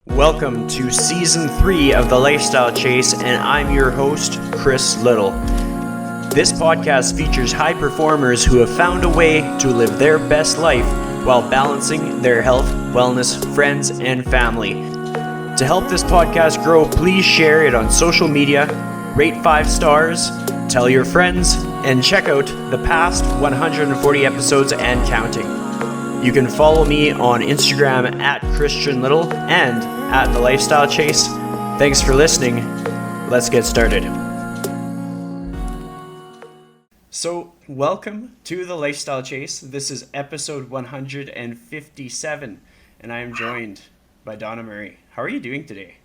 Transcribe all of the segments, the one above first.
Welcome to Season 3 of The Lifestyle Chase, and I'm your host, Chris Little. This podcast features high performers who have found a way to live their best life while balancing their health, wellness, friends, and family. To help this podcast grow, please share it on social media, rate 5 stars, tell your friends, and check out the past 140 episodes and counting. You can follow me on Instagram at Christian Little and at The Lifestyle Chase. Thanks for listening. Let's get started. So, welcome to The Lifestyle Chase. This is episode 157, and I am joined by Donna Murray. How are you doing today?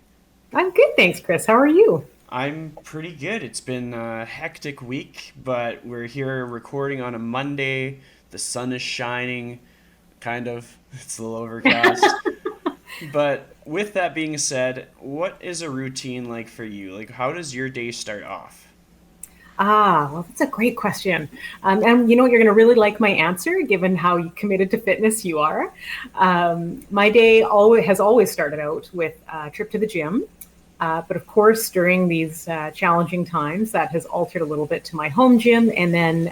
I'm good, thanks, Chris. How are you? I'm pretty good. It's been a hectic week, but we're here recording on a Monday. The sun is shining. Kind of. It's a little overcast. But with that being said, what is a routine like for you? Like, how does your day start off? Well, that's a great question. And you know, you're going to really like my answer, given how committed to fitness you are. My day has always started out with a trip to the gym. But of course, during these challenging times, that has altered a little bit to my home gym and then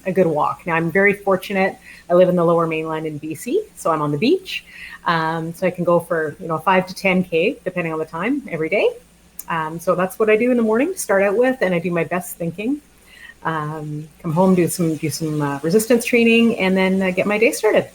a good walk. Now, I'm very fortunate. I live in the Lower Mainland in BC, so I'm on the beach. So I can go for 5 to 10K, depending on the time, every day. So that's what I do in the morning, start out with, and I do my best thinking. Come home, do some resistance training, and then get my day started.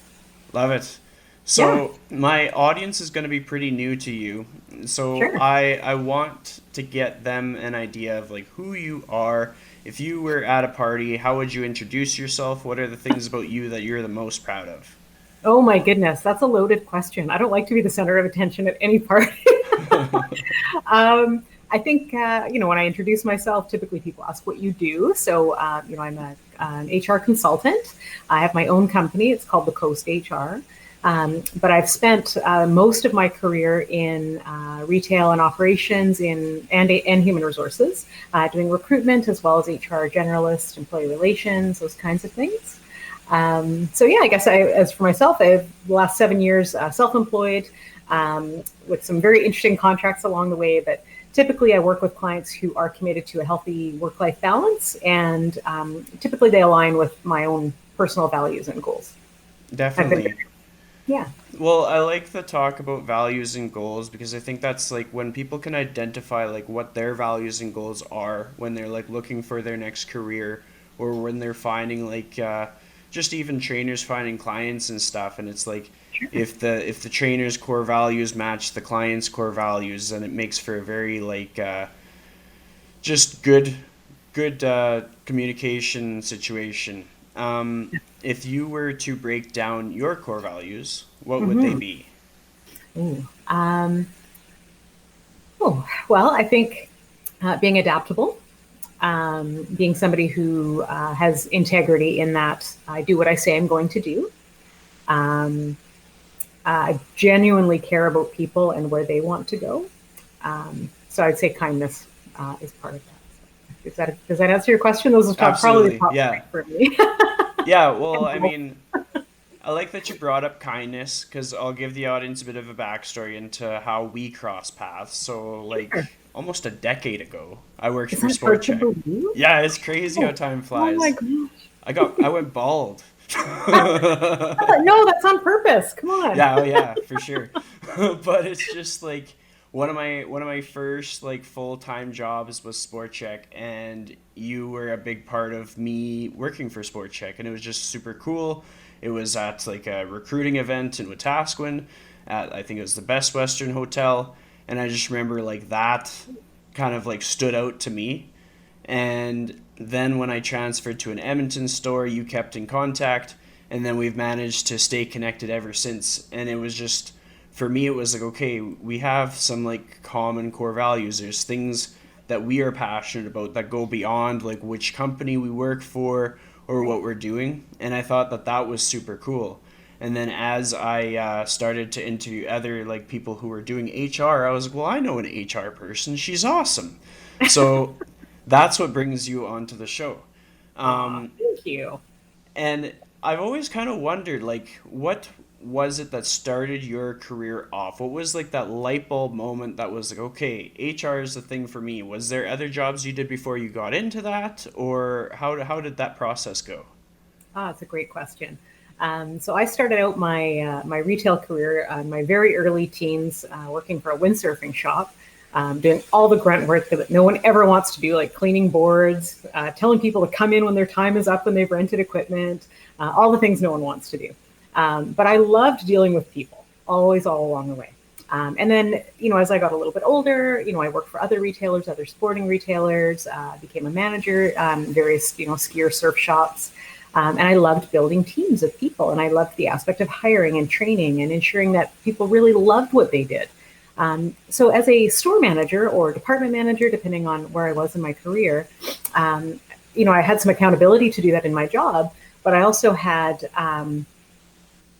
Love it. So my audience is going to be pretty new to you. So Sure. I want to get them an idea of like who you are. If you were at a party, how would you introduce yourself? What are the things about you that you're the most proud of? Oh my goodness, that's a loaded question. I don't like to be the center of attention at any party. I think, when I introduce myself, typically people ask what you do. So, I'm an HR consultant. I have my own company. It's called The Coast HR. But I've spent most of my career in retail and operations and human resources, doing recruitment as well as HR generalist, employee relations, those kinds of things. I guess as for myself, I've the last 7 years self-employed with some very interesting contracts along the way. But typically I work with clients who are committed to a healthy work-life balance, and typically they align with my own personal values and goals. Definitely. Yeah. Well, I like the talk about values and goals because I think that's like when people can identify like what their values and goals are when they're like looking for their next career, or when they're finding like just even trainers finding clients and stuff, and it's like if the trainer's core values match the client's core values, then it makes for a very like just good communication situation. If you were to break down your core values, what would they be? Ooh. Well, I think being adaptable, being somebody who has integrity in that I do what I say I'm going to do. I genuinely care about people and where they want to go. So I'd say kindness is part of that. Does that answer your question? Those are probably the Absolutely. top Yeah. three for me. Yeah. Well, I mean, I like that you brought up kindness because I'll give the audience a bit of a backstory into how we cross paths. So, like, Sure. almost a decade ago, I worked Is for that hard Sport to Check. believe? Yeah, it's crazy how time Oh my flies. gosh. I went bald. No, that's on purpose. Come on. Yeah, oh yeah, for sure. But it's just like one of my first like full-time jobs was Sport Check, and you were a big part of me working for Sport Check, and it was just super cool. It was at like a recruiting event in Wetaskiwin at I think it was the Best Western Hotel, and I just remember like that kind of like stood out to me. And then when I transferred to an Edmonton store, you kept in contact, and then we've managed to stay connected ever since. And it was just, for me, it was like, okay, we have some like common core values. There's things that we are passionate about that go beyond like which company we work for or what we're doing. And I thought that that was super cool. And then as I started to interview other like people who were doing HR, I was like, well, I know an HR person. She's awesome. So that's what brings you onto the show. Aw, Um, thank you. and I've always kind of wondered, like, was it that started your career off? What was like that light bulb moment that was like, okay, HR is the thing for me? Was there other jobs you did before you got into that, or how did that process go? It's a great question. So I started out my retail career in my very early teens, working for a windsurfing shop, doing all the grunt work that no one ever wants to do, like cleaning boards, telling people to come in when their time is up when they've rented equipment, all the things no one wants to do. But I loved dealing with people, always, all along the way. And then, as I got a little bit older, I worked for other retailers, other sporting retailers, became a manager, various, skier surf shops. And I loved building teams of people. And I loved the aspect of hiring and training and ensuring that people really loved what they did. So as a store manager or department manager, depending on where I was in my career, I had some accountability to do that in my job, but I also had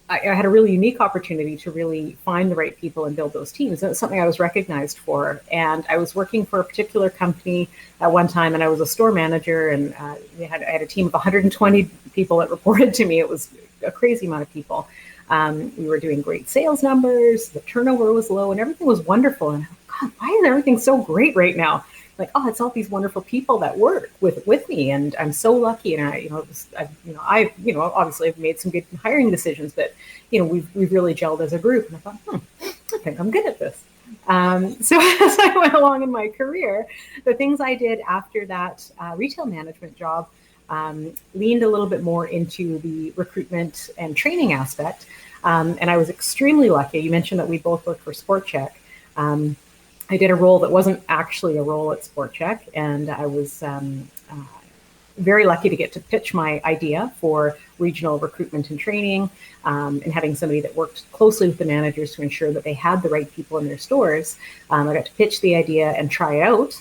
I had a really unique opportunity to really find the right people and build those teams. And it's something I was recognized for. And I was working for a particular company at one time, and I was a store manager, and I had a team of 120 people that reported to me. It was a crazy amount of people. We were doing great sales numbers. The turnover was low, and everything was wonderful. And God, why is everything so great right now? Like, oh, it's all these wonderful people that work with me, and I'm so lucky. And obviously I've made some good hiring decisions, but we've really gelled as a group. And I thought, I think I'm good at this. So as I went along in my career, the things I did after that retail management job leaned a little bit more into the recruitment and training aspect. And I was extremely lucky. You mentioned that we both worked for Sport Check. I did a role that wasn't actually a role at Sport Check, and I was very lucky to get to pitch my idea for regional recruitment and training, and having somebody that worked closely with the managers to ensure that they had the right people in their stores. I got to pitch the idea and try it out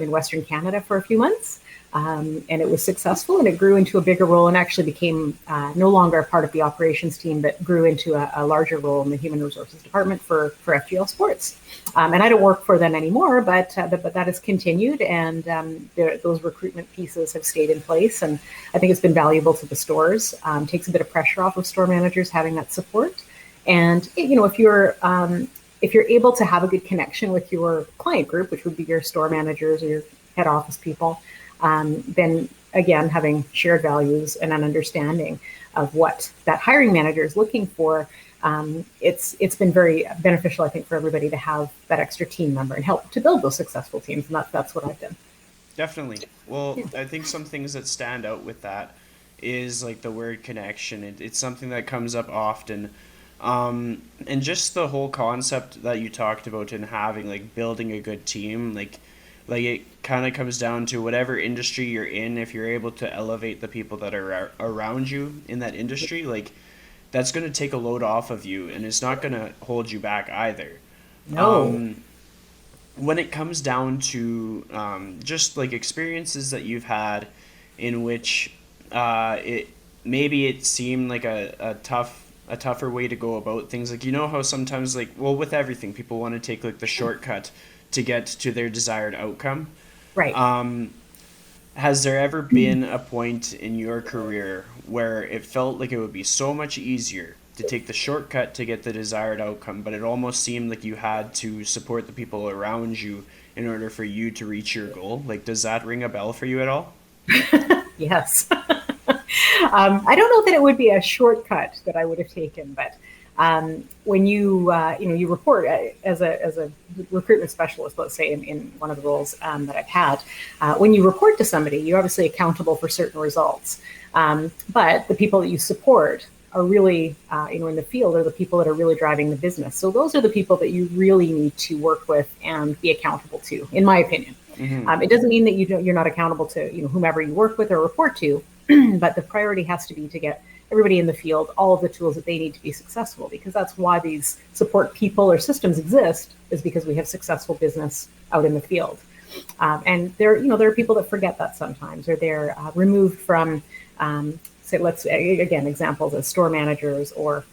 in Western Canada for a few months. And it was successful, and it grew into a bigger role and actually became no longer a part of the operations team, but grew into a larger role in the human resources department for FGL Sports. And I don't work for them anymore, but that has continued, and those recruitment pieces have stayed in place. And I think it's been valuable to the stores. Takes a bit of pressure off of store managers having that support. And if you're able to have a good connection with your client group, which would be your store managers or your head office people, then again, having shared values and an understanding of what that hiring manager is looking for, it's been very beneficial, I think, for everybody to have that extra team member and help to build those successful teams. And that's what I've done. Definitely. Well, I think some things that stand out with that is like the word connection. It's something that comes up often. And just the whole concept that you talked about in having, like, building a good team, like it kind of comes down to whatever industry you're in. If you're able to elevate the people that are around you in that industry, like, that's going to take a load off of you, and it's not going to hold you back either. No. When it comes down to just like experiences that you've had in which it seemed like a tougher way to go about things, like, how sometimes, like, well, with everything, people want to take like the shortcut to get to their desired outcome. Right. Has there ever been a point in your career where it felt like it would be so much easier to take the shortcut to get the desired outcome, but it almost seemed like you had to support the people around you in order for you to reach your goal? Like, does that ring a bell for you at all? Yes. I don't know that it would be a shortcut that I would have taken, but when you report as a recruitment specialist, let's say in one of the roles that I've had, when you report to somebody, you're obviously accountable for certain results. But the people that you support are really, in the field, are the people that are really driving the business. So those are the people that you really need to work with and be accountable to, in my opinion. Mm-hmm. It doesn't mean that you're not accountable to whomever you work with or report to, but the priority has to be to get everybody in the field all of the tools that they need to be successful, because that's why these support people or systems exist, is because we have successful business out in the field. And there are people that forget that sometimes, or they're removed from, let's again, examples of store managers or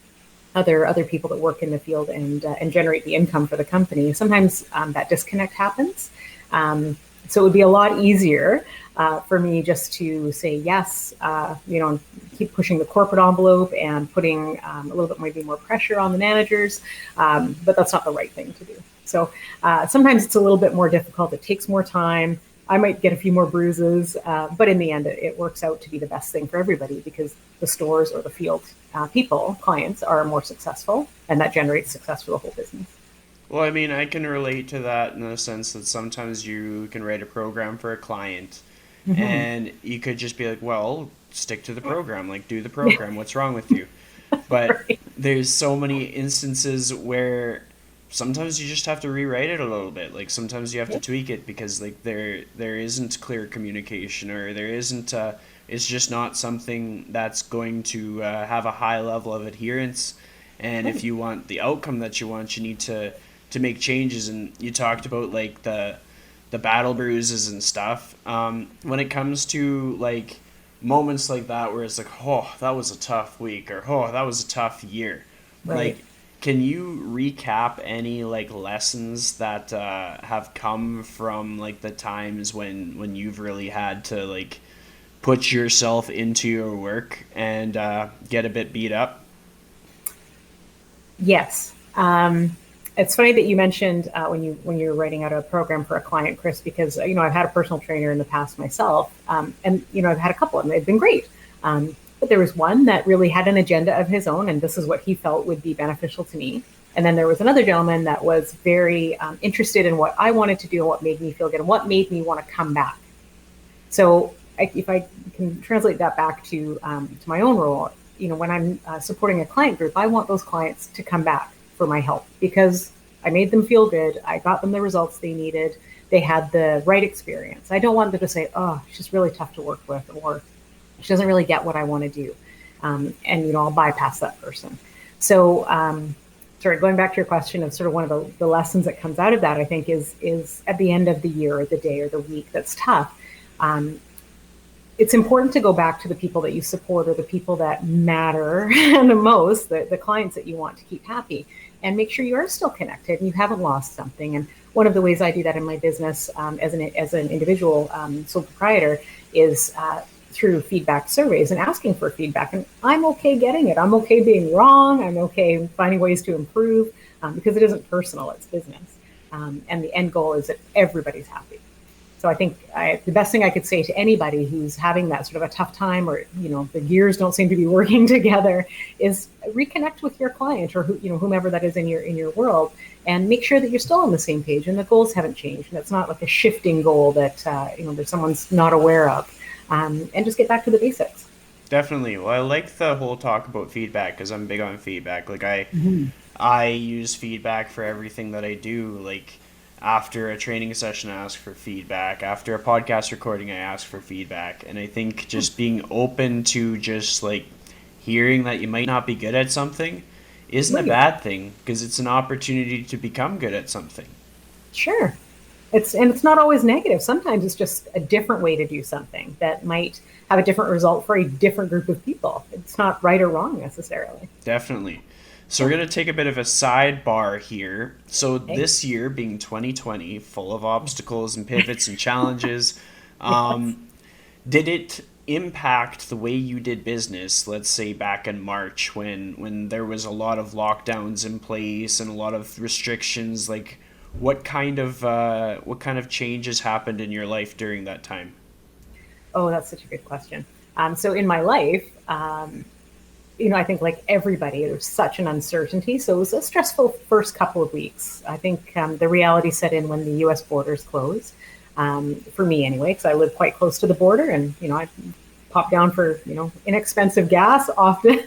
other people that work in the field and generate the income for the company. Sometimes that disconnect happens. So it would be a lot easier for me just to say yes, keep pushing the corporate envelope and putting a little bit maybe more pressure on the managers, but that's not the right thing to do. So sometimes it's a little bit more difficult. It takes more time. I might get a few more bruises, but in the end, it works out to be the best thing for everybody because the stores or the field clients are more successful, and that generates success for the whole business. Well, I mean, I can relate to that in the sense that sometimes you can write a program for a client Mm-hmm. and you could just be like, well, stick to the program, like do the program. What's wrong with you? But Right. there's so many instances where sometimes you just have to rewrite it a little bit. Like sometimes you have to tweak it because like there isn't clear communication or there isn't it's just not something that's going to have a high level of adherence. And if Right. you want the outcome that you want, you need to make changes. And you talked about like the battle bruises and stuff. When it comes to like moments like that where it's like, oh, that was a tough week or oh, that was a tough year. Right. Like, can you recap any like lessons that have come from like the times when you've really had to like put yourself into your work and get a bit beat up? Yes. It's funny that you mentioned when you're writing out a program for a client, Chris, because I've had a personal trainer in the past myself, and I've had a couple, and they've been great. But there was one that really had an agenda of his own, and this is what he felt would be beneficial to me. And then there was another gentleman that was very interested in what I wanted to do and what made me feel good and what made me want to come back. So if I can translate that back to my own role, when I'm supporting a client group, I want those clients to come back for my help because I made them feel good. I got them the results they needed. They had the right experience. I don't want them to say, "Oh, she's really tough to work with," or "She doesn't really get what I want to do," and I'll bypass that person. So, sorry, going back to your question of sort of one of the lessons that comes out of that, I think is at the end of the year or the day or the week that's tough. Um, it's important to go back to the people that you support or the people that matter the most, the clients that you want to keep happy, and make sure you are still connected and you haven't lost something. And one of the ways I do that in my business as an individual sole proprietor is through feedback surveys and asking for feedback. And I'm okay getting it. I'm okay being wrong. I'm okay finding ways to improve because it isn't personal, it's business. And the end goal is that everybody's happy. So I think the best thing I could say to anybody who's having that sort of a tough time, or the gears don't seem to be working together, is reconnect with your client or whomever that is in your world, and make sure that you're still on the same page and the goals haven't changed, and it's not like a shifting goal that that someone's not aware of, and just get back to the basics. Definitely. Well, I like the whole talk about feedback because I'm big on feedback. Like Mm-hmm. I use feedback for everything that I do. Like after a training session, I ask for feedback. After a podcast recording, I ask for feedback. And I think just being open to just like hearing that you might not be good at something isn't a Right. bad thing because it's an opportunity to become good at something. Sure. It's not always negative. Sometimes it's just a different way to do something that might have a different result for a different group of people. It's not right or wrong necessarily. Definitely. So we're going to take a bit of a sidebar here. So Okay. this year being 2020, full of obstacles and pivots and challenges, Yes. um, did it impact the way you did business, let's say back in March when there was a lot of lockdowns in place and a lot of restrictions, like what kind of changes happened in your life during that time? Oh, that's such a good question. So in my life, I think like everybody, there's such an uncertainty. So it was a stressful first couple of weeks. I think the reality set in when the U.S. borders closed. For me anyway, because I live quite close to the border, and I pop down for inexpensive gas often,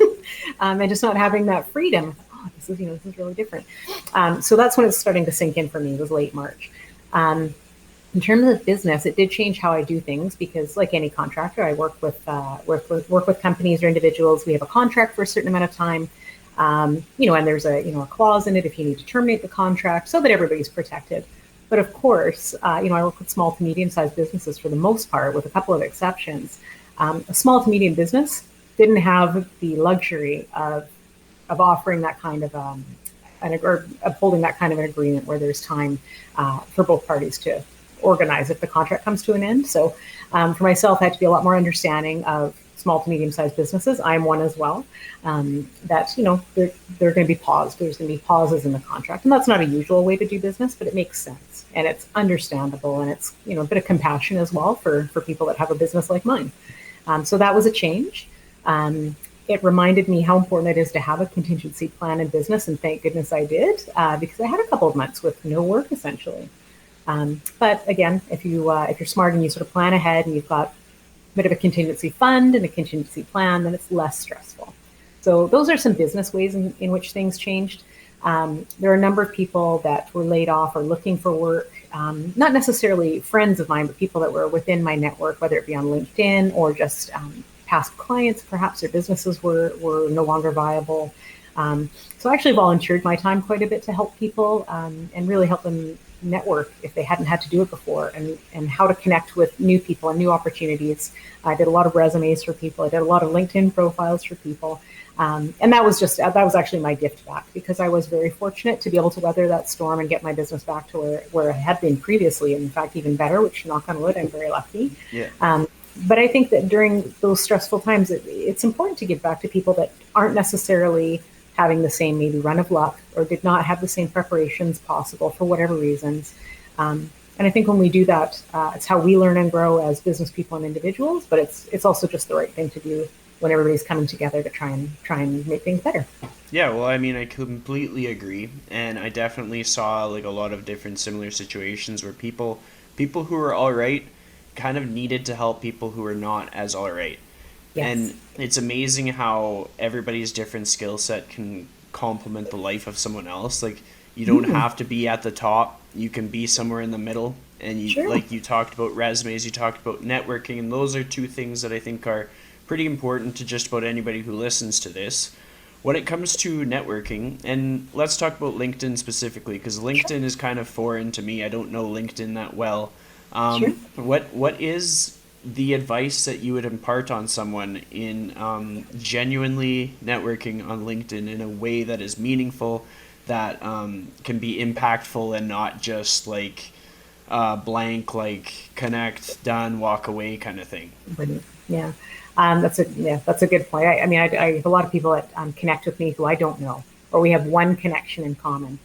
and just not having that freedom. Oh, this is really different. So that's when it's starting to sink in for me. It was late March. Um, in terms of business, it did change how I do things because, like any contractor, I work with companies or individuals. We have a contract for a certain amount of time, and there's a clause in it if you need to terminate the contract so that everybody's protected. But of course, I work with small to medium sized businesses for the most part, with a couple of exceptions. A small to medium business didn't have the luxury of offering that kind of or upholding that kind of an agreement where there's time for both parties to organize if the contract comes to an end. So for myself, I had to be a lot more understanding of small to medium-sized businesses. I'm one as well. That they're going to be paused. There's going to be pauses in the contract, and that's not a usual way to do business, but it makes sense and it's understandable, and it's a bit of compassion as well for people that have a business like mine. So that was a change. It reminded me how important it is to have a contingency plan in business, and thank goodness I did, because I had a couple of months with no work essentially. But again, if you're smart and you sort of plan ahead and you've got a bit of a contingency fund and a contingency plan, then it's less stressful. So those are some business ways in which things changed. There are a number of people that were laid off or looking for work, not necessarily friends of mine, but people that were within my network, whether it be on LinkedIn or just past clients. Perhaps their businesses were no longer viable. So I actually volunteered my time quite a bit to help people and really help them network if they hadn't had to do it before, and how to connect with new people and new opportunities. I did a lot of resumes for people. I did a lot of LinkedIn profiles for people. And that was actually my gift back, because I was very fortunate to be able to weather that storm and get my business back to where it had been previously. And in fact, even better, which, knock on wood, I'm very lucky. Yeah. But I think that during those stressful times, it's important to give back to people that aren't necessarily having the same maybe run of luck, or did not have the same preparations possible for whatever reasons. And I think when we do that, it's how we learn and grow as business people and individuals, but it's also just the right thing to do when everybody's coming together to try and make things better. Yeah, well, I mean, I completely agree, and I definitely saw like a lot of different similar situations where people who were all right kind of needed to help people who were not as all right. Yes. And it's amazing how everybody's different skill set can complement the life of someone else. Like, you don't have to be at the top. You can be somewhere in the middle. And Sure. like you talked about resumes, you talked about networking, and those are two things that I think are pretty important to just about anybody who listens to this. When it comes to networking, and let's talk about LinkedIn specifically, because LinkedIn is kind of foreign to me. I don't know LinkedIn that well. Sure. What is the advice that you would impart on someone in genuinely networking on LinkedIn in a way that is meaningful, that can be impactful, and not just like blank, like connect, done, walk away kind of thing? Brilliant. Yeah. That's a good point. I mean, I have a lot of people that connect with me who I don't know, or we have one connection in common.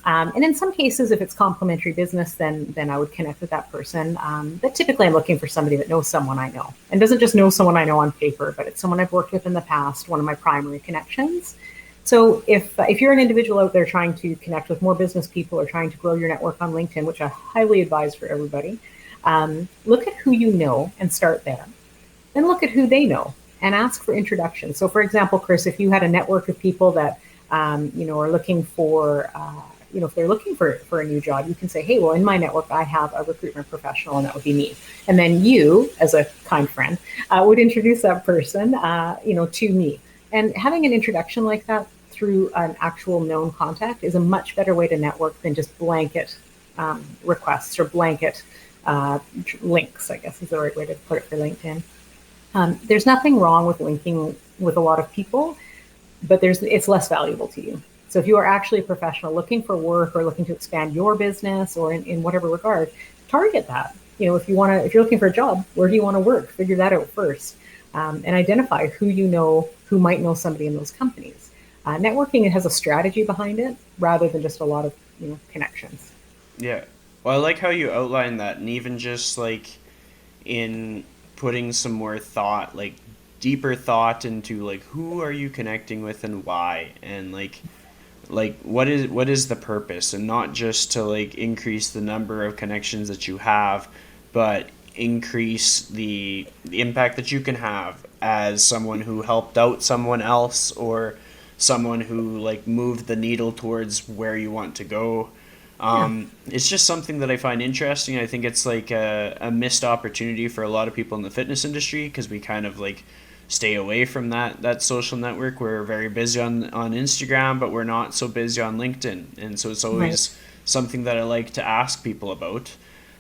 And in some cases, if it's complementary business, then I would connect with that person. But typically, I'm looking for somebody that knows someone I know, and doesn't just know someone I know on paper, but it's someone I've worked with in the past, one of my primary connections. So if you're an individual out there trying to connect with more business people, or trying to grow your network on LinkedIn, which I highly advise for everybody, look at who you know and start there. Then look at who they know and ask for introductions. So, for example, Chris, if you had a network of people that are looking for, if they're looking for a new job, you can say, hey, well, in my network, I have a recruitment professional, and that would be me. And then you, as a kind friend, would introduce that person, to me. And having an introduction like that through an actual known contact is a much better way to network than just blanket requests, or blanket links, I guess is the right way to put it for LinkedIn. There's nothing wrong with linking with a lot of people, but it's less valuable to you. So if you are actually a professional looking for work, or looking to expand your business, or in whatever regard, target that. If you're looking for a job, where do you want to work? Figure that out first, and identify who you know who might know somebody in those companies. Networking, it has a strategy behind it rather than just a lot of connections. Yeah. Well, I like how you outline that, and even just like in putting some more thought, like deeper thought into like who are you connecting with and why, and like what is the purpose, and not just to like increase the number of connections that you have, but increase the impact that you can have as someone who helped out someone else, or someone who like moved the needle towards where you want to go. Yeah. It's just something that I find interesting. I think it's like a missed opportunity for a lot of people in the fitness industry, because we kind of like stay away from that social network. We're very busy on Instagram, but we're not so busy on LinkedIn. And so it's always Right. something that I like to ask people about.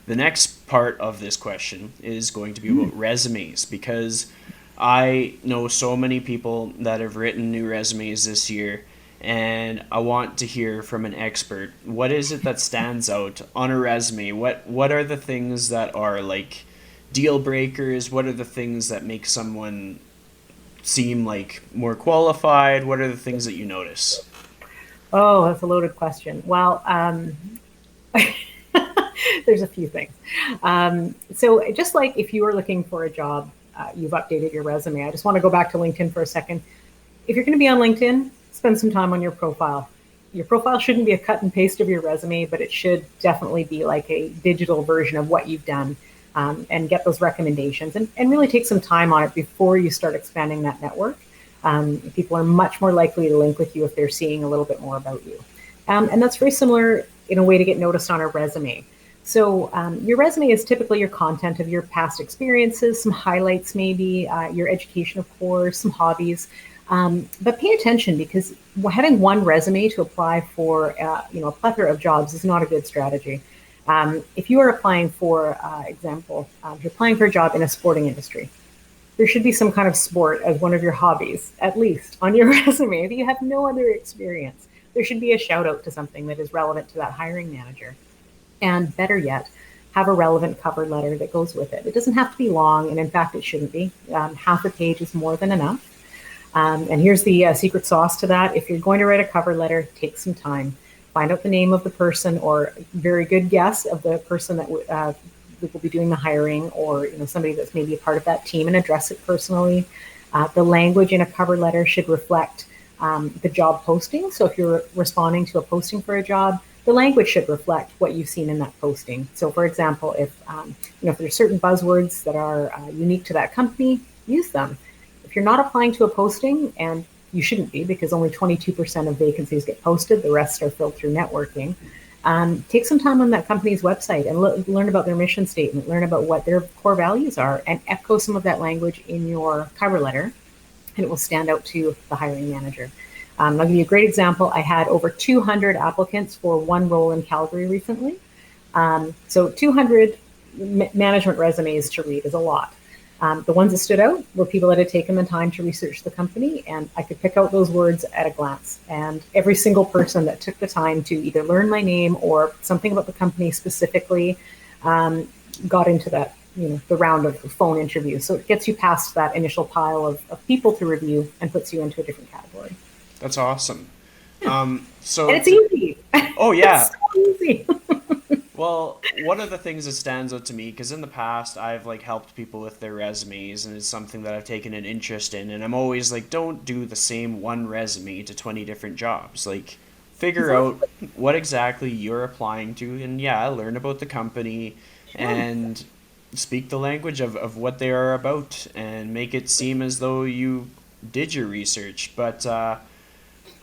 The next part of this question is going to be about resumes, because I know so many people that have written new resumes this year, and I want to hear from an expert. What is it that stands out on a resume? What are the things that are like deal breakers? What are the things that make someone seem like more qualified? What are the things that you notice? Oh, that's a loaded question. Well, there's a few things. So just like if you were looking for a job, you've updated your resume. I just want to go back to LinkedIn for a second. If you're going to be on LinkedIn, spend some time on your profile. Your profile shouldn't be a cut and paste of your resume, but it should definitely be like a digital version of what you've done, and get those recommendations, and really take some time on it before you start expanding that network. People are much more likely to link with you if they're seeing a little bit more about you. And that's very similar in a way to get noticed on a resume. So your resume is typically your content of your past experiences, some highlights maybe, your education, of course, some hobbies. But pay attention, because having one resume to apply for a plethora of jobs is not a good strategy. If you are applying for example, if you're applying for a job in a sporting industry, there should be some kind of sport as one of your hobbies, at least on your resume. If you have no other experience, there should be a shout out to something that is relevant to that hiring manager. And better yet, have a relevant cover letter that goes with it. It doesn't have to be long, and in fact, it shouldn't be. Half a page is more than enough. And here's the secret sauce to that. If you're going to write a cover letter, take some time. Find out the name of the person, or very good guess of the person that will be doing the hiring, or somebody that's maybe a part of that team, and address it personally. The language in a cover letter should reflect the job posting. So if you're responding to a posting for a job, the language should reflect what you've seen in that posting. So, for example, if there's certain buzzwords that are unique to that company, use them. If you're not applying to a posting, and you shouldn't be, because only 22% of vacancies get posted, the rest are filled through networking. Take some time on that company's website and learn about their mission statement, learn about what their core values are, and echo some of that language in your cover letter, and it will stand out to the hiring manager. I'll give you a great example. I had over 200 applicants for one role in Calgary recently. So 200 management resumes to read is a lot. The ones that stood out were people that had taken the time to research the company, and I could pick out those words at a glance. And every single person that took the time to either learn my name or something about the company specifically got into that, the round of phone interviews. So it gets you past that initial pile of people to review and puts you into a different category. That's awesome. And it's easy. Oh yeah. It's so easy. Well, one of the things that stands out to me, because in the past I've like helped people with their resumes, and it's something that I've taken an interest in, and I'm always like, don't do the same one resume to 20 different jobs. Like, figure out what exactly you're applying to, and yeah, learn about the company and speak the language of what they are about, and make it seem as though you did your research. But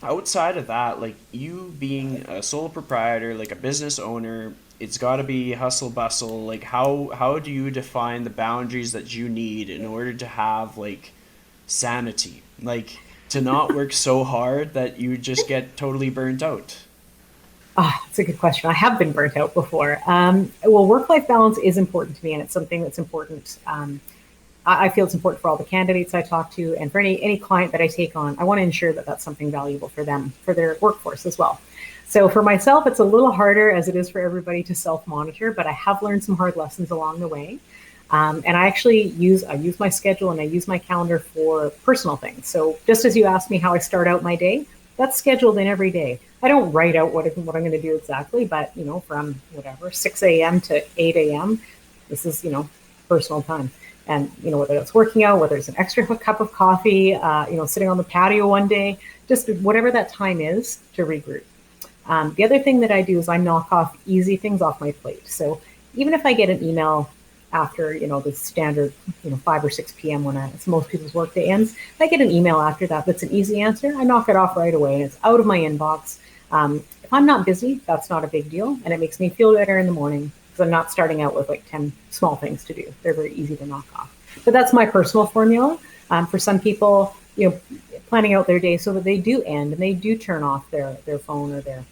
outside of that, like you being a sole proprietor, like a business owner, it's got to be hustle bustle. Like how do you define the boundaries that you need in order to have like sanity? Like to not work so hard that you just get totally burnt out. That's a good question. I have been burnt out before. Well, work-life balance is important to me, and it's something that's important. I feel it's important for all the candidates I talk to, and for any client that I take on. I want to ensure that that's something valuable for them, for their workforce as well. So for myself, it's a little harder, as it is for everybody, to self-monitor, but I have learned some hard lessons along the way. And I actually use my schedule, and I use my calendar for personal things. So just as you asked me how I start out my day, that's scheduled in every day. I don't write out what I'm going to do exactly, but from whatever 6 a.m. to 8 a.m., this is personal time. And whether it's working out, whether it's an extra cup of coffee, sitting on the patio one day, just whatever that time is to regroup. The other thing that I do is I knock off easy things off my plate. So even if I get an email after the standard 5 or 6 p.m. when it's most people's workday ends, if I get an email after that that's an easy answer, I knock it off right away, and it's out of my inbox. If I'm not busy, that's not a big deal, and it makes me feel better in the morning, because I'm not starting out with like 10 small things to do. They're very easy to knock off. But that's my personal formula. For some people, planning out their day so that they do end and they do turn off their phone or their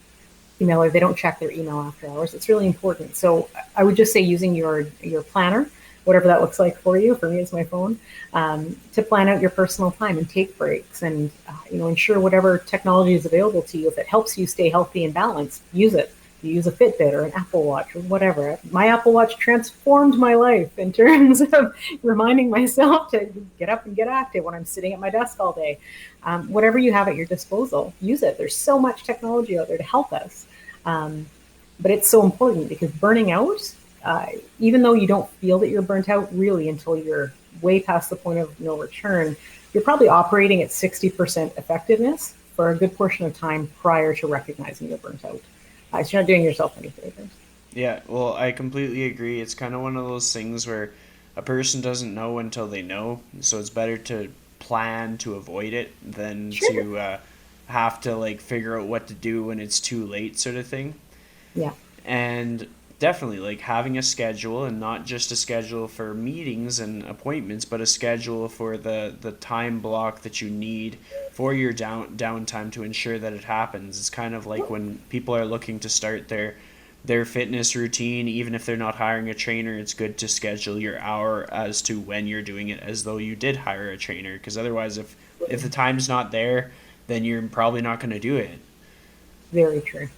email, or they don't check their email after hours. It's really important. So I would just say using your planner whatever that looks like for you. For me, it's my phone. To plan out your personal time and take breaks, and ensure whatever technology is available to you. If it helps you stay healthy and balanced, use it. You use a Fitbit or an Apple Watch or whatever. My Apple Watch transformed my life in terms of reminding myself to get up and get active when I'm sitting at my desk all day. Whatever you have at your disposal, use it. There's so much technology out there to help us. But it's so important, because burning out, even though you don't feel that you're burnt out really until you're way past the point of no return, you're probably operating at 60% effectiveness for a good portion of time prior to recognizing you're burnt out. So you're not doing yourself any favors. Yeah, well, I completely agree. It's kind of one of those things where a person doesn't know until they know. So it's better to plan to avoid it than Sure. to have to like figure out what to do when it's too late, sort of thing. Yeah. And definitely like having a schedule, and not just a schedule for meetings and appointments, but a schedule for the time block that you need for your downtime to ensure that it happens. It's kind of like when people are looking to start their fitness routine, even if they're not hiring a trainer, it's good to schedule your hour as to when you're doing it, as though you did hire a trainer, because otherwise if the time's not there, then you're probably not going to do it. Very true.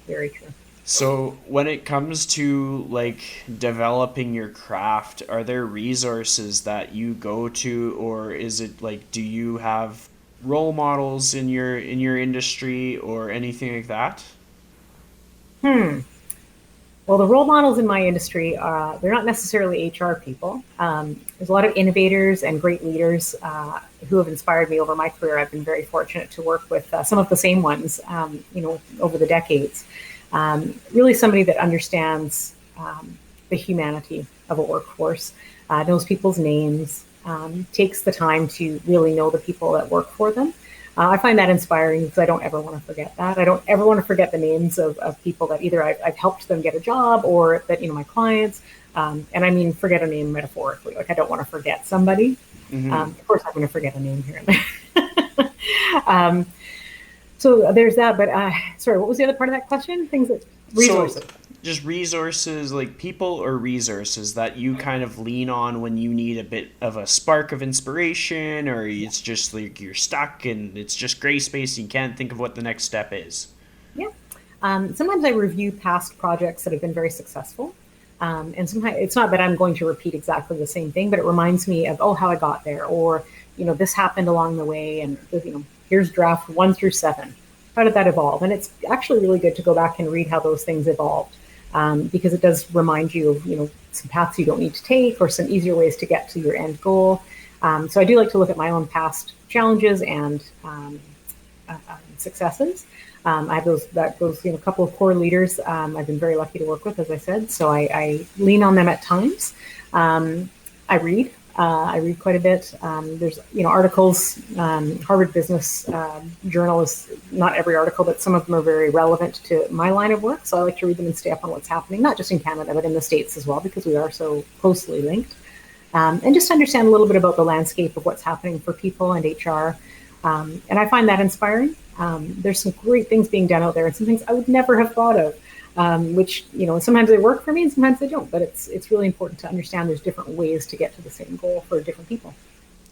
Very true. So when it comes to like developing your craft, are there resources that you go to, or is it like, do you have role models in your industry or anything like that? Hmm. Well, the role models in my industry, they're not necessarily HR people. There's a lot of innovators and great leaders who have inspired me over my career. I've been very fortunate to work with some of the same ones, over the decades. Really somebody that understands the humanity of a workforce, knows people's names, takes the time to really know the people that work for them. I find that inspiring, because I don't ever want to forget that. I don't ever want to forget the names of people that either I've helped them get a job, or that, my clients, and I mean, forget a name metaphorically. Like, I don't want to forget somebody. Mm-hmm. Of course, I'm going to forget a name here and there. So there's that. But sorry, what was the other part of that question? Things that So resources. just resources, like people or resources that you kind of lean on when you need a bit of a spark of inspiration, or it's just like you're stuck and it's just gray space and you can't think of what the next step is. Yeah. Sometimes I review past projects that have been very successful. And sometimes it's not that I'm going to repeat exactly the same thing, but it reminds me of, how I got there, or, this happened along the way, and, here's draft 1 through 7. How did that evolve? And it's actually really good to go back and read how those things evolved, because it does remind you of, some paths you don't need to take, or some easier ways to get to your end goal. So I do like to look at my own past challenges and successes. I have those couple of core leaders I've been very lucky to work with, as I said. So I lean on them at times. I read. I read quite a bit. There's articles. Harvard Business Journal is not every article, but some of them are very relevant to my line of work. So I like to read them and stay up on what's happening, not just in Canada, but in the States as well, because we are so closely linked. And just understand a little bit about the landscape of what's happening for people and HR. And I find that inspiring. There's some great things being done out there, and some things I would never have thought of, which, sometimes they work for me and sometimes they don't. But it's really important to understand there's different ways to get to the same goal for different people.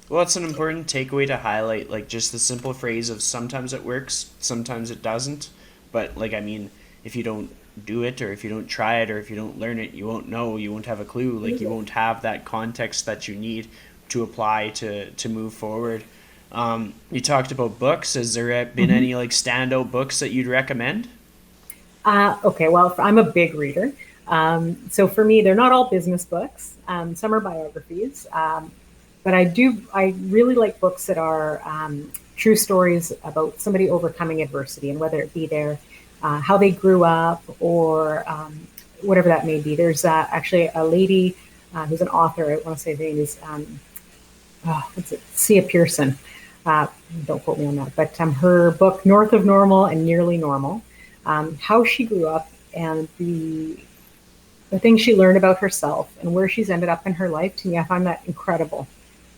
Well, that's an important takeaway to highlight, like just the simple phrase of sometimes it works, sometimes it doesn't. But like, I mean, if you don't do it, or if you don't try it, or if you don't learn it, you won't know, you won't have a clue, like you won't have that context that you need to apply to move forward. You talked about books. Has there been Mm-hmm. any like standout books that you'd recommend? Okay, well, I'm a big reader. So for me, they're not all business books. Some are biographies. But I really like books that are true stories about somebody overcoming adversity, and whether it be how they grew up, or whatever that may be. There's actually a lady who's an author. I want to say her name is what's it? Sia Pearson. Uh, don't quote me on that, but her book North of Normal and Nearly Normal, how she grew up, and the things she learned about herself and where she's ended up in her life. To me, I find that incredible.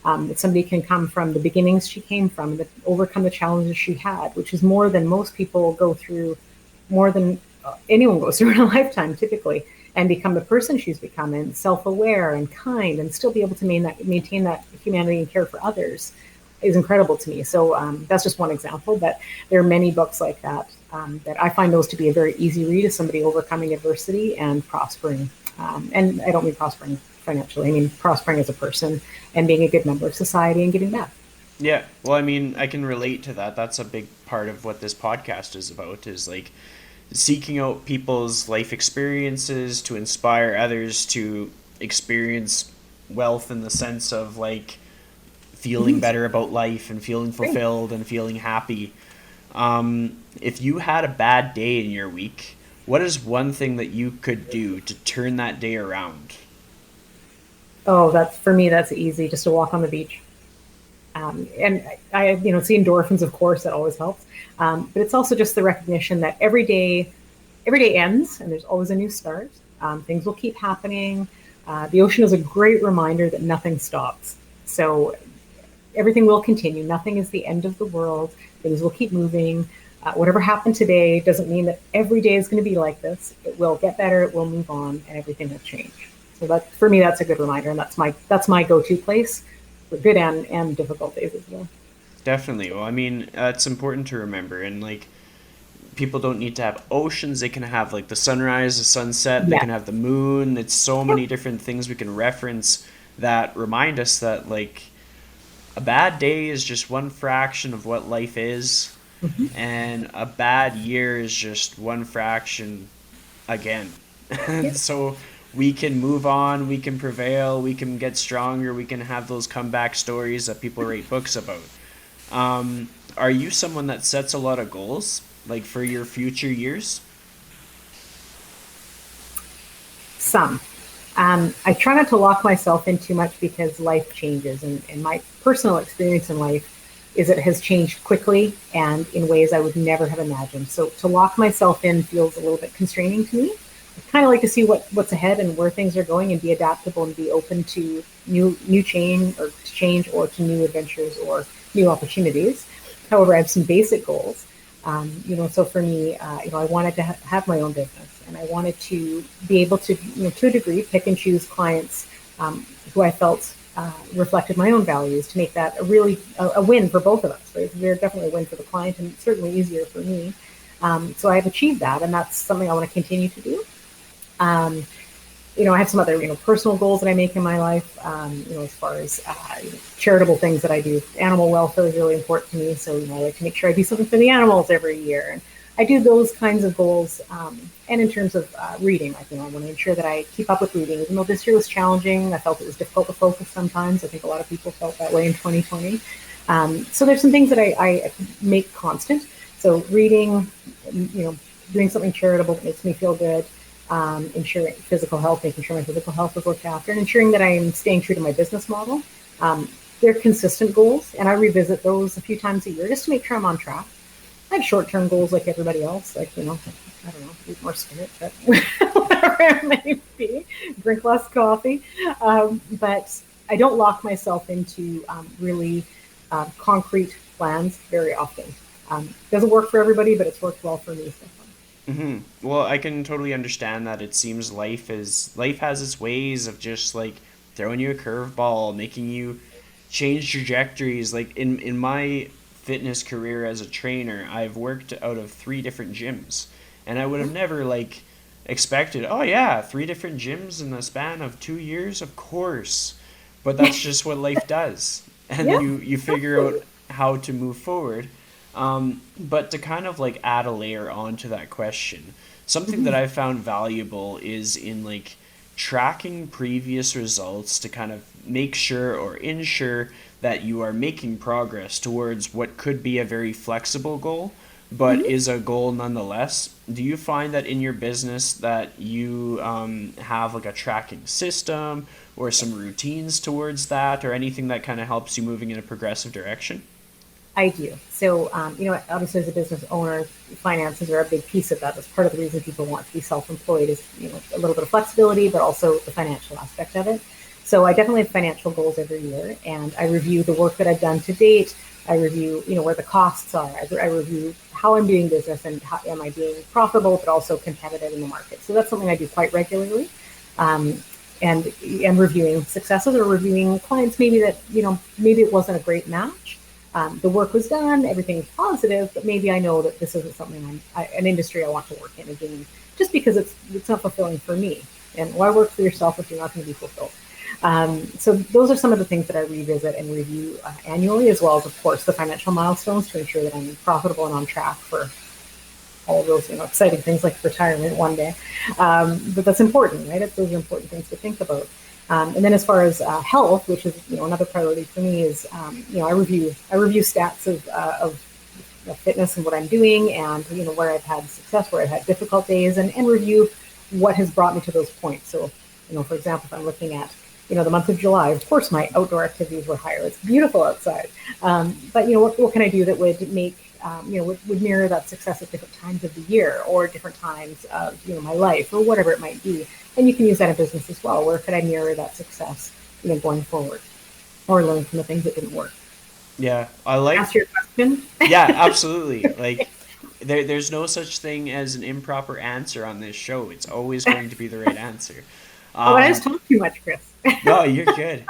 That somebody can come from the beginnings she came from, and overcome the challenges she had, which is more than most people go through, more than anyone goes through in a lifetime typically, and become the person she's become, and self-aware and kind, and still be able to maintain that humanity and care for others is incredible to me. So that's just one example, but there are many books like that that I find those to be a very easy read as somebody overcoming adversity and prospering. And I don't mean prospering financially, I mean prospering as a person and being a good member of society and giving back. Yeah, well, I mean, I can relate to that. That's a big part of what this podcast is about, is like seeking out people's life experiences to inspire others to experience wealth in the sense of like feeling better about life and feeling fulfilled and feeling happy. If you had a bad day in your week, what is one thing that you could do to turn that day around? Oh, that's for me. That's easy. Just to walk on the beach, and it's the endorphins, of course, that always helps. But it's also just the recognition that every day ends, and there's always a new start. Things will keep happening. The ocean is a great reminder that nothing stops. So everything will continue. Nothing is the end of the world. Things will keep moving. Whatever happened today doesn't mean that every day is going to be like this. It will get better. It will move on, and everything will change. So that, for me, that's a good reminder, and that's my go-to place for good and difficult days as well. Definitely. Well, I mean, it's important to remember, and like people don't need to have oceans. They can have like the sunrise, the sunset. They Yeah. can have the moon. It's so many different things we can reference that remind us that like a bad day is just one fraction of what life is, and a bad year is just one fraction again. Yep. So we can move on, we can prevail, we can get stronger, we can have those comeback stories that people write books about. Are you someone that sets a lot of goals, like for your future years? Some. I try not to lock myself in too much because life changes, and my personal experience in life is it has changed quickly and in ways I would never have imagined. So to lock myself in feels a little bit constraining to me. I kind of like to see what's ahead and where things are going, and be adaptable and be open to new change or to new adventures or new opportunities. However, I have some basic goals. So for me, I wanted to have my own business, and I wanted to be able to, to a degree, pick and choose clients who I felt reflected my own values, to make that a win for both of us. Right? They're definitely a win for the client, and certainly easier for me. So I've achieved that, and that's something I want to continue to do. Um, I have some other, personal goals that I make in my life, as far as charitable things that I do. Animal welfare is really important to me. So, I like to make sure I do something for the animals every year. And I do those kinds of goals. And in terms of reading, I want to ensure that I keep up with reading. Even though this year was challenging, I felt it was difficult to focus sometimes. I think a lot of people felt that way in 2020. So there's some things that I make constant. So reading, doing something charitable that makes me feel good. Ensuring physical health, making sure my physical health is looked after, and ensuring that I'm staying true to my business model. They're consistent goals, and I revisit those a few times a year just to make sure I'm on track. I have short-term goals like everybody else, like, I don't know, eat more spinach, but whatever it may be, drink less coffee. But I don't lock myself into really concrete plans very often. Doesn't work for everybody, but it's worked well for me so far. Well, I can totally understand that. It seems life has its ways of just like throwing you a curveball, making you change trajectories. Like in my fitness career as a trainer, I've worked out of three different gyms, and I would have never like expected. Oh yeah, three different gyms in the span of 2 years, of course. But that's just what life does, and Yeah, you figure out how to move forward. But to kind of like add a layer onto that question, something that I've found valuable is in like tracking previous results to kind of make sure or ensure that you are making progress towards what could be a very flexible goal, but is a goal nonetheless. Do you find that in your business that you have like a tracking system or some routines towards that, or anything that kind of helps you moving in a progressive direction? I do. So, obviously as a business owner, finances are a big piece of that. That's part of the reason people want to be self-employed is, a little bit of flexibility, but also the financial aspect of it. So I definitely have financial goals every year, and I review the work that I've done to date. I review, where the costs are. I review how I'm doing business and how am I being profitable, but also competitive in the market. So that's something I do quite regularly. Um, and reviewing successes or reviewing clients, maybe that, maybe it wasn't a great match. The work was done, everything's positive, but maybe I know that this isn't something an industry I want to work in again, just because it's not fulfilling for me. And why work for yourself if you're not going to be fulfilled? So those are some of the things that I revisit and review annually, as well as, of course, the financial milestones to ensure that I'm profitable and on track for all of those, exciting things like retirement one day. But that's important, right? Those are important things to think about. And then as far as health, which is another priority for me, is I review stats of fitness and what I'm doing, and where I've had success, where I've had difficult days, and review what has brought me to those points. So for example, if I'm looking at the month of July, of course my outdoor activities were higher. It's beautiful outside, but what can I do that would make would mirror that success at different times of the year or different times of my life or whatever it might be. And you can use that in business as well. Where could I mirror that success going forward, or learn from the things that didn't work? Yeah, I like. Ask your question. Yeah, absolutely. Like, there's no such thing as an improper answer on this show. It's always going to be the right answer. Oh, but I just Um, talk too much, Chris. no, you're good.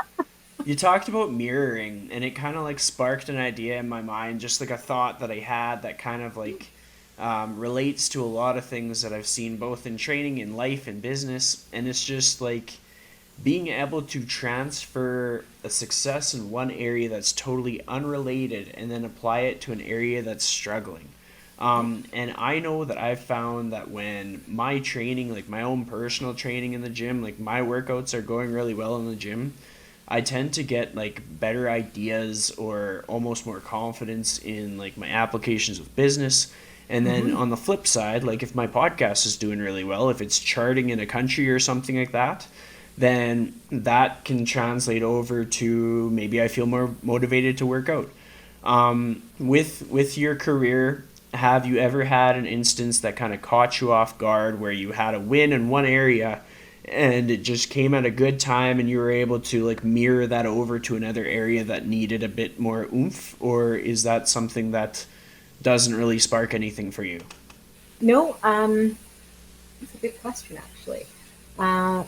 You talked about mirroring, and it kind of like sparked an idea in my mind, just like a thought that I had that kind of like relates to a lot of things that I've seen both in training, in life, and business. And it's just like being able to transfer a success in one area that's totally unrelated and then apply it to an area that's struggling. And I know that I've found that when my training, like my own personal training in the gym, like my workouts are going really well in the gym, I tend to get like better ideas or almost more confidence in like my applications with business. And then Mm-hmm. on the flip side, like if my podcast is doing really well, if it's charting in a country or something like that, then that can translate over to maybe I feel more motivated to work out. With your career, have you ever had an instance that kind of caught you off guard where you had a win in one area and it just came at a good time and you were able to like mirror that over to another area that needed a bit more oomph, or is that something that doesn't really spark anything for you? No, it's a good question actually. Uh,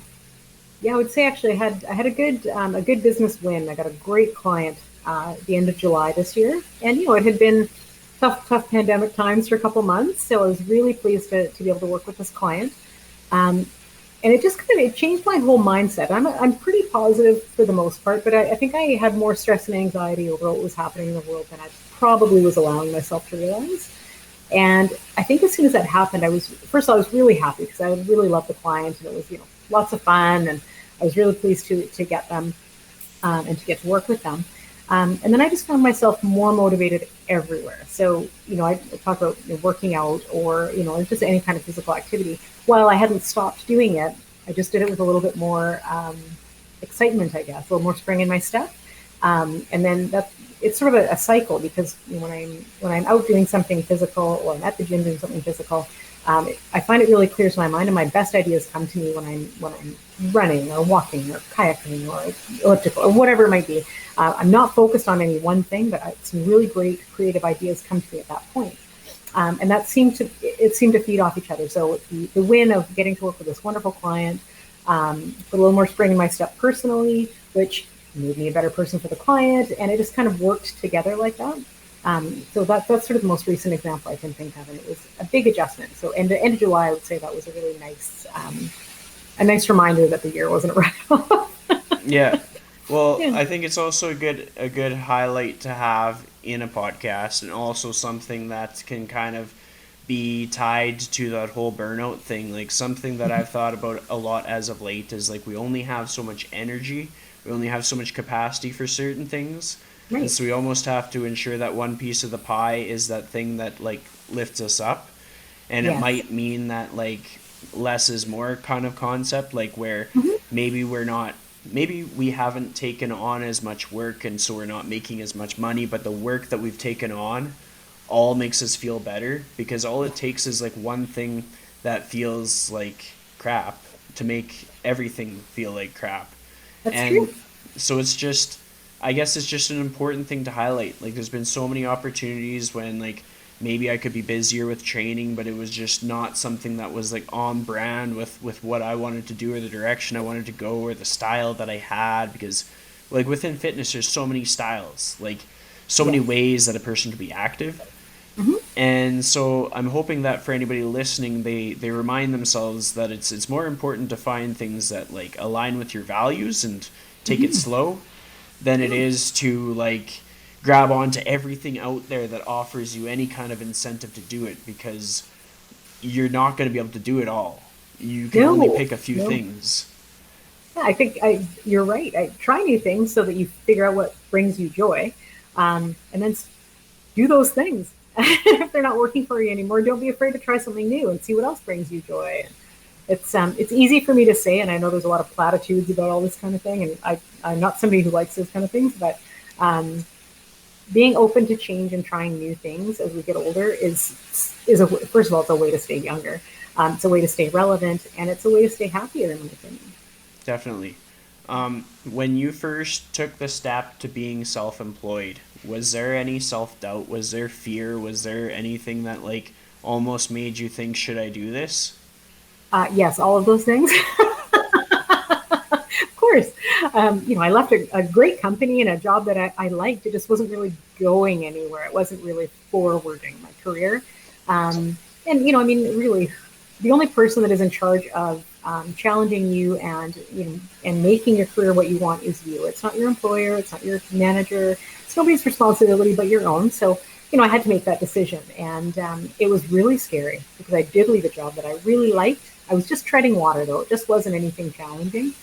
yeah, I would say actually I had a good business win. I got a great client at the end of July this year, and it had been tough pandemic times for a couple months. So I was really pleased to be able to work with this client. Um, and it just it changed my whole mindset. I'm pretty positive for the most part, but I think I had more stress and anxiety over what was happening in the world than I probably was allowing myself to realize. And I think as soon as that happened, first of all, I was really happy because I really loved the client, and it was lots of fun, and I was really pleased to get them and to get to work with them. And then I just found myself more motivated everywhere. So, I talk about working out or, just any kind of physical activity. While I hadn't stopped doing it, I just did it with a little bit more excitement, I guess, a little more spring in my step. And then it's sort of a cycle because when I'm out doing something physical or I'm at the gym doing something physical, I find it really clears my mind, and my best ideas come to me when I'm running or walking or kayaking or elliptical or whatever it might be. I'm not focused on any one thing, but some really great creative ideas come to me at that point. And that seemed to feed off each other. So the win of getting to work with this wonderful client, put a little more spring in my step personally, which made me a better person for the client, and it just kind of worked together like that. So that's sort of the most recent example I can think of, and it was a big adjustment. So end of July, I would say that was a nice reminder that the year wasn't right off. Yeah. Well, Yeah. I think it's also a good highlight to have in a podcast, and also something that can kind of be tied to that whole burnout thing. Like something that I've thought about a lot as of late is like we only have so much energy, we only have so much capacity for certain things. And Right. so we almost have to ensure that one piece of the pie is that thing that like lifts us up. And it Yes. might mean that like less is more kind of concept, like where Mhm. maybe we're not, maybe we haven't taken on as much work and so we're not making as much money, but the work that we've taken on all makes us feel better, because all it takes is like one thing that feels like crap to make everything feel like crap. That's true. And so it's just, I guess it's just an important thing to highlight. Like there's been so many opportunities when like maybe I could be busier with training, but it was just not something that was like on brand with what I wanted to do or the direction I wanted to go or the style that I had, because like within fitness there's so many styles, like so many Yes. ways that a person can be active. Hmm. And so I'm hoping that for anybody listening, they remind themselves that it's more important to find things that like align with your values and take it Hmm. slow than it is to like grab onto everything out there that offers you any kind of incentive to do it, because you're not going to be able to do it all. You can only No, pick a few no. things. Yeah, I think you're right. Try new things so that you figure out what brings you joy, and then do those things. If they're not working for you anymore, don't be afraid to try something new and see what else brings you joy. It's easy for me to say, and I know there's a lot of platitudes about all this kind of thing, and I'm not somebody who likes those kind of things, but being open to change and trying new things as we get older is a first of all, it's a way to stay younger. It's a way to stay relevant, and it's a way to stay happier, in my opinion. Definitely. When you first took the step to being self-employed, was there any self-doubt? Was there fear? Was there anything that like almost made you think, should I do this? Yes, all of those things. Of course, I left a great company and a job that I liked. It just wasn't really going anywhere. It wasn't really forwarding my career. And I mean, really, the only person that is in charge of challenging you and and making your career what you want is you. It's not your employer. It's not your manager. It's nobody's responsibility but your own. So I had to make that decision, and it was really scary because I did leave a job that I really liked. I was just treading water, though. It just wasn't anything challenging.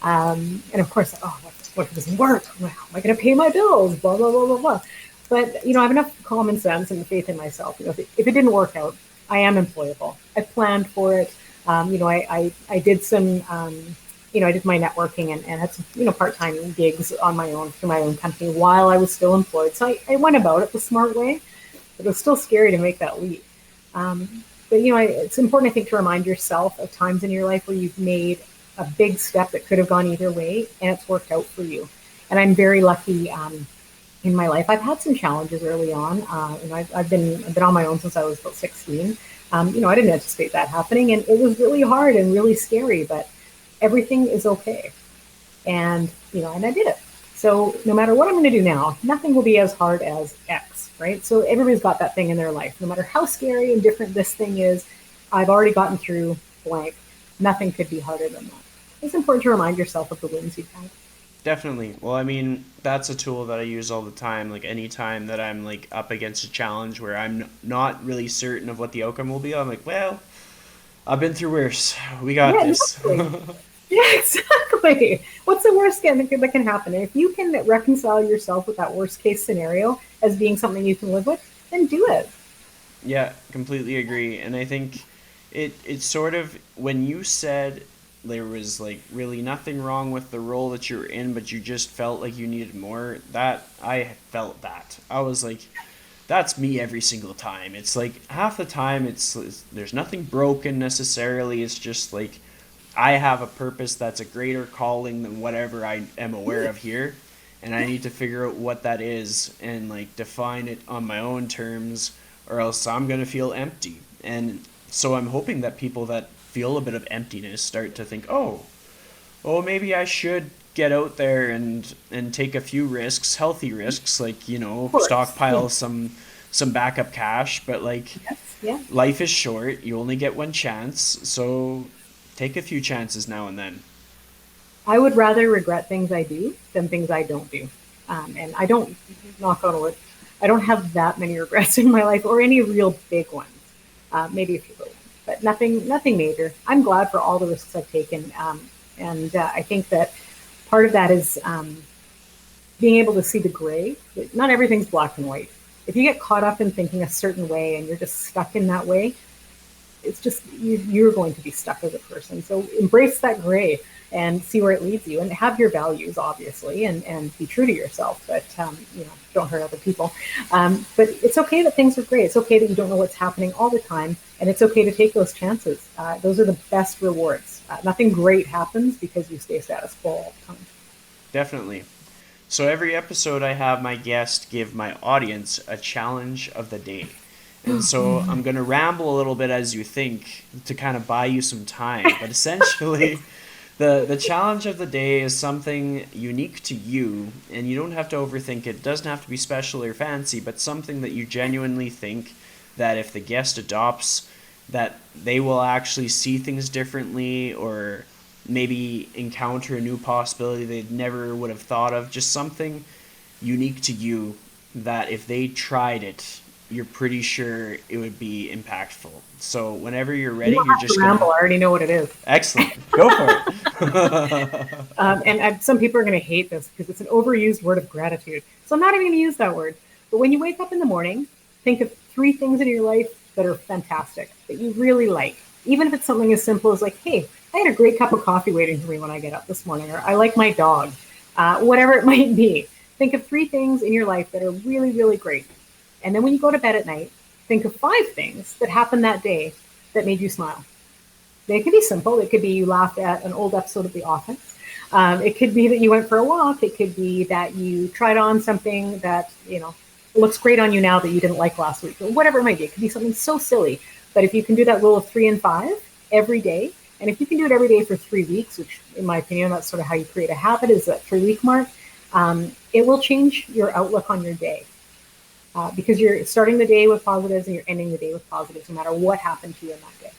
And of course, oh, what if it doesn't work? How am I going to pay my bills? Blah, blah, blah, blah, blah. But, I have enough common sense and faith in myself. If it didn't work out, I am employable. I planned for it. I did some, I did my networking and had some, part-time gigs on my own through my own company while I was still employed. So I went about it the smart way. But it was still scary to make that leap. But it's important, I think, to remind yourself of times in your life where you've made a big step that could have gone either way, and it's worked out for you. And I'm very lucky in my life. I've had some challenges early on, and I've been on my own since I was about 16. I didn't anticipate that happening, and it was really hard and really scary. But everything is okay, and and I did it. So no matter what I'm going to do now, nothing will be as hard as X, right? So everybody's got that thing in their life. No matter how scary and different this thing is, I've already gotten through blank. Nothing could be harder than that. It's important to remind yourself of the wins you've had. Definitely. Well, I mean, that's a tool that I use all the time. Like anytime that I'm like up against a challenge where I'm not really certain of what the outcome will be, I'm like, well, I've been through worse. We got Yeah, this. exactly. Yeah, exactly. What's the worst that can happen? And if you can reconcile yourself with that worst case scenario as being something you can live with, then do it. Yeah, completely agree. And I think it sort of, when you said there was like really nothing wrong with the role that you're in, but you just felt like you needed more, that I felt that. I was like, that's me every single time. It's like half the time there's nothing broken necessarily. It's just like I have a purpose that's a greater calling than whatever I am aware of here, and I need to figure out what that is and like define it on my own terms, or else I'm going to feel empty. And so I'm hoping that people that feel a bit of emptiness start to think, oh, maybe I should get out there and take a few risks, healthy risks, like Of course. Yeah. stockpile some backup cash. But like Yes. Yeah. life is short; you only get one chance, so take a few chances now and then. I would rather regret things I do than things I don't do. And I don't, knock on wood, I don't have that many regrets in my life or any real big ones. Maybe a few little ones, but nothing major. I'm glad for all the risks I've taken. And I think that part of that is being able to see the gray. Not everything's black and white. If you get caught up in thinking a certain way and you're just stuck in that way, it's just you're going to be stuck as a person. So embrace that gray and see where it leads you, and have your values obviously, and be true to yourself. But don't hurt other people. But it's okay that things are gray. It's okay that you don't know what's happening all the time, and it's okay to take those chances. Those are the best rewards. Nothing great happens because you stay status quo all the time. Definitely. So every episode, I have my guest give my audience a challenge of the day. And so I'm going to ramble a little bit as you think to kind of buy you some time. But essentially, the challenge of the day is something unique to you, and you don't have to overthink it. It doesn't have to be special or fancy, but something that you genuinely think that if the guest adopts, that they will actually see things differently, or maybe encounter a new possibility they never would have thought of. Just something unique to you that if they tried it, you're pretty sure it would be impactful. So whenever you're You ready, don't you're have to just ramble. gonna. I already know what it is. Excellent. Go for it. Some people are going to hate this because it's an overused word of gratitude. So I'm not even going to use that word. But when you wake up in the morning, think of 3 things in your life that are fantastic, that you really like. Even if it's something as simple as like, hey, I had a great cup of coffee waiting for me when I get up this morning, or I like my dog, whatever it might be. Think of 3 things in your life that are really, really great. And then when you go to bed at night, think of 5 things that happened that day that made you smile. It could be simple. It could be you laughed at an old episode of The Office. It could be that you went for a walk. It could be that you tried on something that, looks great on you now that you didn't like last week, or whatever it might be. It could be something so silly. But if you can do that rule of 3 and 5 every day, and if you can do it every day for 3 weeks, which in my opinion, that's sort of how you create a habit, is that 3-week mark, it will change your outlook on your day. Because you're starting the day with positives and you're ending the day with positives, no matter what happened to you in that day.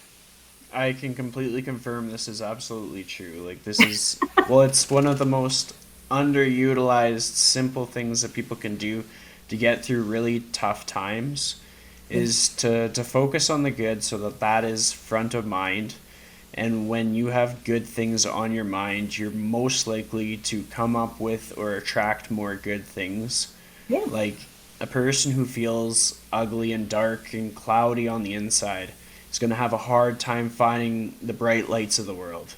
I can completely confirm this is absolutely true. Like, this is, well, it's one of the most underutilized simple things that people can do to get through really tough times, is to focus on the good so that that is front of mind. And when you have good things on your mind, you're most likely to come up with or attract more good things. Yeah. Like, a person who feels ugly and dark and cloudy on the inside is going to have a hard time finding the bright lights of the world.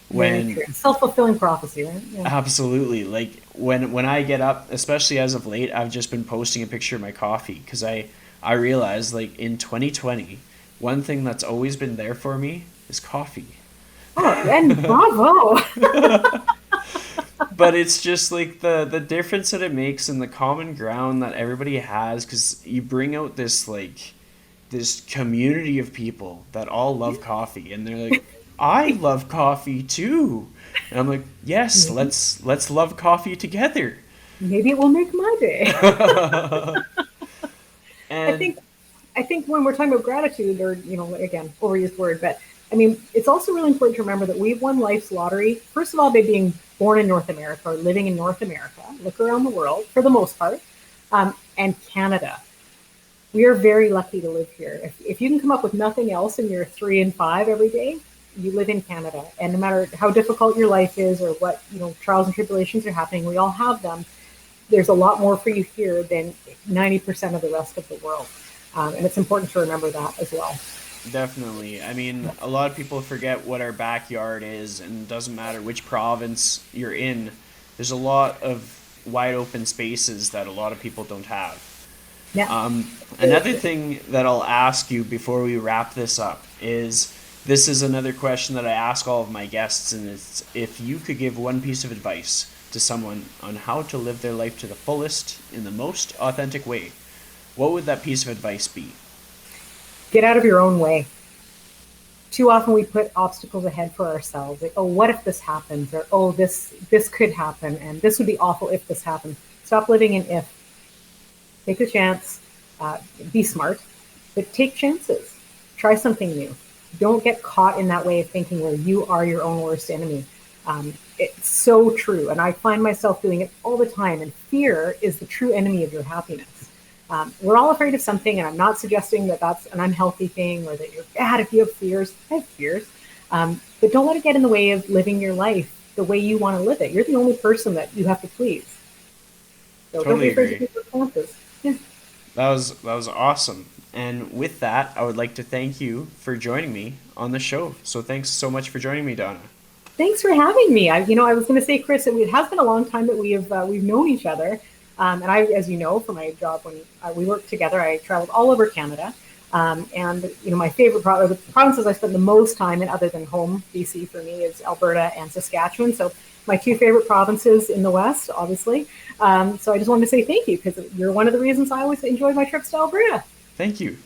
When self-fulfilling prophecy, right? Yeah. Absolutely. Like, when I get up, especially as of late, I've just been posting a picture of my coffee because I realized, like, in 2020, one thing that's always been there for me is coffee. Oh, and bravo. But it's just like the difference that it makes in the common ground that everybody has, because you bring out this community of people that all love coffee, and they're like, I love coffee too. And I'm like, yes, let's love coffee together. Maybe it will make my day. And I think when we're talking about gratitude, or again, overused word, but I mean, it's also really important to remember that we've won life's lottery. First of all, by being born in North America or living in North America, look around the world for the most part, and Canada. We are very lucky to live here. If you can come up with nothing else in your 3 and 5 every day, you live in Canada. And no matter how difficult your life is or what trials and tribulations are happening, we all have them. There's a lot more for you here than 90% of the rest of the world. And it's important to remember that as well. Definitely. I mean, a lot of people forget what our backyard is, and it doesn't matter which province you're in. There's a lot of wide open spaces that a lot of people don't have. Yeah. Another thing that I'll ask you before we wrap this up is, this is another question that I ask all of my guests, and it's, if you could give one piece of advice to someone on how to live their life to the fullest in the most authentic way, what would that piece of advice be? Get out of your own way. Too often we put obstacles ahead for ourselves. Like, oh, what if this happens? Or, oh, this could happen, and this would be awful if this happened. Stop living in if. Take a chance. Be smart, but take chances. Try something new. Don't get caught in that way of thinking where you are your own worst enemy. It's so true, and I find myself doing it all the time, and fear is the true enemy of your happiness. We're all afraid of something, and I'm not suggesting that that's an unhealthy thing or that you're bad if you have fears. I have fears. But don't let it get in the way of living your life the way you want to live it. You're the only person that you have to please. So Totally don't be afraid agree. to take responses. Yeah. That was awesome. And with that, I would like to thank you for joining me on the show. So thanks so much for joining me, Donna. Thanks for having me. I was going to say, Chris, it has been a long time that we've known each other. And I, as you know, for my job when we worked together, I traveled all over Canada. And my favorite the provinces I spend the most time in, other than home BC for me, is Alberta and Saskatchewan. So my two favorite provinces in the West, obviously. So I just wanted to say thank you, because you're one of the reasons I always enjoy my trips to Alberta. Thank you.